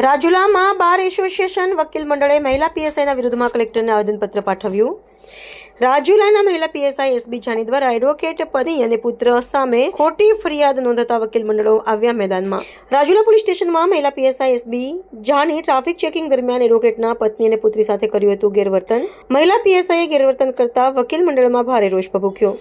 રાજુલામાં bar association વકીલ મંડળે મહિલા પીએસઆઈના વિરુદ્ધમાં કલેક્ટરને આવેદનપત્ર પાઠવ્યું। રાજુલાના મહિલા પીએસઆઈ એસબી જાની દ્વારા એડવોકેટ પત્ની અને પુત્ર સામે ખોટી ફરિયાદ નોંધાતા વકીલ મંડળો આવ્યા મેદાનમાં। રાજુલા પોલીસ સ્ટેશનમાં મહિલા PSI SB Jani traffic checking દરમિયાન એડવોકેટના પત્ની અને પુત્રી સાથે કર્યું હતું ગેરવર્તન। મહિલા પીએસઆઈએ ગેરવર્તન કરતા વકીલ મંડળમાં ભારે રોષ ભભૂક્યો।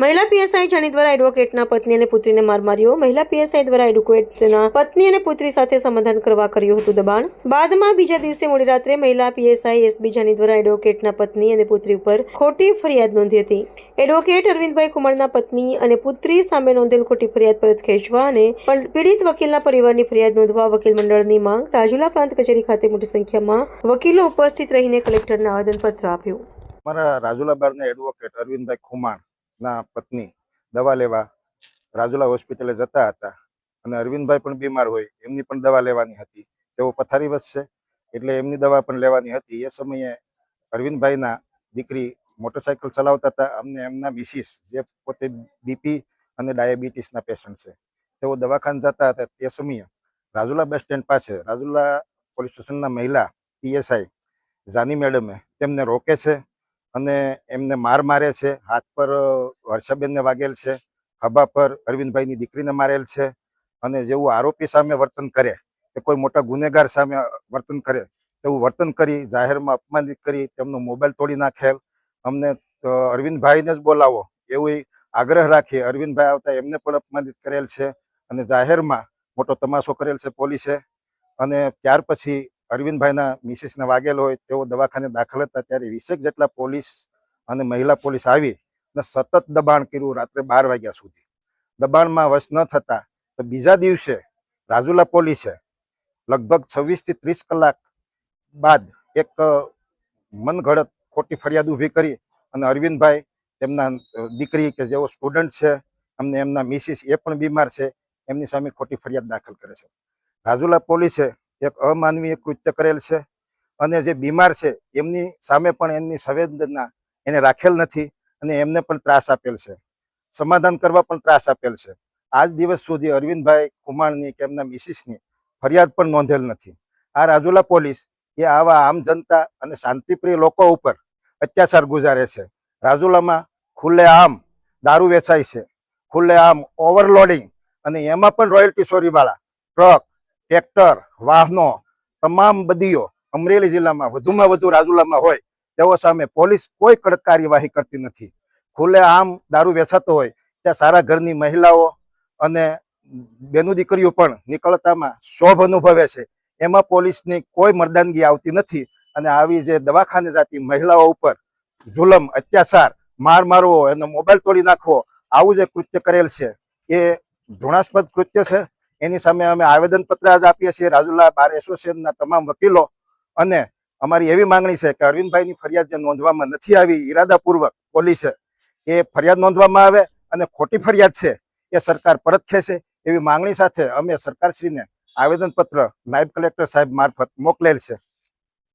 મહિલા પીએસઆઈ જાની દ્વારા એડવોકેટના પત્ની અને પુત્રીને માર માર્યો। મહિલા પીએસઆઈ દ્વારા એડવોકેટના પત્ની અને પુત્રી સાથે સમાધાન કરવા કર્યું હતું દબાણ। બાદમાં બીજા દિવસે મોડી રાત્રે મહિલા પીએસઆઈ એસબી જાની દ્વારા એડવોકેટના પત્ની અને પુત્રી ઉપર ખોટી ફરિયાદ નોંધી હતી। એડવોકેટ અરવિંદભાઈ કુમારના પત્ની અને પુત્રી સામે નોંધેલ ખોટી ફરિયાદ પરત ખેંચવા અને પીડિત વકીલના પરિવારની ફરિયાદ નોંધવા વકીલ મંડળની માંગ। રાજુલા પ્રાંત કચેરી ખાતે મોટી સંખ્યામાં વકીલો ઉપસ્થિત રહીને કલેક્ટરને આવેદનપત્ર આપ્યું। અમારા રાજુલા બારના એડવોકેટ અરવિંદભાઈ ખુમાણના પત્ની દવા લેવા રાજુલા હોસ્પિટલે જતા હતા અને અરવિંદભાઈ પણ બીમાર હોય, એમની પણ દવા લેવાની હતી। તેઓ પથારીવશ છે એટલે એમની દવા પણ લેવાની હતી। એ સમયે અરવિંદભાઈના દીકરી મોટરસાઇકલ ચલાવતા હતા। અમને એમના મિસિસ જે પોતે બીપી અને ડાયાબિટીસના પેશન્ટ છે, તેઓ દવાખાને જતા હતા। તે સમયે રાજુલા બસ સ્ટેન્ડ પાસે રાજુલા પોલીસ સ્ટેશનના મહિલા પીએસઆઈ જાની મેડમે તેમને રોકે છે અને એમને માર મારે છે। હાથ પર વર્ષાબેનને વાગેલ છે, ખભા પર અરવિંદભાઈની દીકરીને મારેલ છે અને જેવું આરોપી સામે વર્તન કરે કે કોઈ મોટા ગુનેગાર સામે વર્તન કરે તેવું વર્તન કરી જાહેરમાં અપમાનિત કરી તેમનો મોબાઈલ તોડી નાખેલ। અમને અરવિંદભાઈને જ બોલાવો એવું આગ્રહ રાખી અરવિંદભાઈ આવતા એમને પણ અપમાનિત કરેલ છે અને જાહેરમાં મોટો તમાશો કરેલ છે પોલીસે। અને ત્યાર પછી અરવિંદભાઈના મિસિસને વાગેલ હોય તેઓ દવાખાને દાખલ હતા ત્યારે 20 જેટલા પોલીસ અને મહિલા પોલીસ આવી અને સતત દબાણ કર્યું રાત્રે 12 વાગ્યા સુધી। દબાણમાં વશ ન થતા તો બીજા દિવસે રાજુલા પોલીસે લગભગ 26 થી 30 કલાક બાદ એક મનગઢત ખોટી ફરિયાદ ઊભી કરી અને અરવિંદભાઈ તેમના દીકરી કે જેઓ સ્ટુડન્ટ છે અમને એમના મિસિસ એ પણ બીમાર છે એમની સામે ખોટી ફરિયાદ દાખલ કરે છે। રાજુલા પોલીસે એક અમાનવીય કૃત્ય કરેલ છે અને જે બીમાર છે એમની સામે પણ એમની સંવેદના એને રાખેલ નથી અને એમને પણ ત્રાસ આપેલ છે, સમાધાન કરવા પણ ત્રાસ આપેલ છે। આજ દિવસ સુધી અરવિંદભાઈ કુમારની કે એમના મિસિસની ફરિયાદ પણ નોંધેલ નથી। આ રાજુલા પોલીસ એ આવા આમ જનતા અને શાંતિપ્રિય લોકો ઉપર અત્યાચાર ગુજારે છે। રાજુલામાં ખુલ્લેઆમ દારૂ વેચાય છે, ખુલ્લેઆમ ઓવરલોડિંગ અને એમાં પણ રોયલ્ટી ચોરીવાળા ટ્રક, ટ્રેક્ટર, વાહનો તમામ બદીઓ અમરેલી જિલ્લામાં વધુમાં વધુ રાજુલામાં હોય તેઓ સામે પોલીસ કોઈ કડક કાર્યવાહી કરતી નથી। ખુલ્લેઆમ દારૂ વેચાતો હોય ત્યાં સારા ઘરની મહિલાઓ અને બેનું દીકરીઓ પણ નીકળતામાં શોભ અનુભવે છે, એમાં પોલીસની કોઈ મર્દાનગી આવતી નથી અને આવી જે દવાખાને જતી મહિલાઓ ઉપર જુલમ, અત્યાચાર, માર મારવો, એનો મોબાઈલ તોડી નાખવો, આવું જે કૃત્ય કરેલ છે એ ઘૃણાસ્પદ કૃત્ય છે। એની સામે અમે આવેદનપત્ર આજ આપીએ છીએ રાજુલા બાર એસોસિએશનના તમામ વકીલો અને અમારી એવી માંગણી છે કે અરવિંદભાઈની ફરિયાદ જે નોંધવામાં નથી આવી ઈરાદાપૂર્વક પોલીસે એ ફરિયાદ નોંધવામાં આવે અને ખોટી ફરિયાદ છે એ સરકાર પરત ખેંચે એવી માંગણી સાથે અમે સરકારશ્રીને આવેદનપત્ર નાયબ કલેક્ટર સાહેબ મારફત મોકલેલ છે।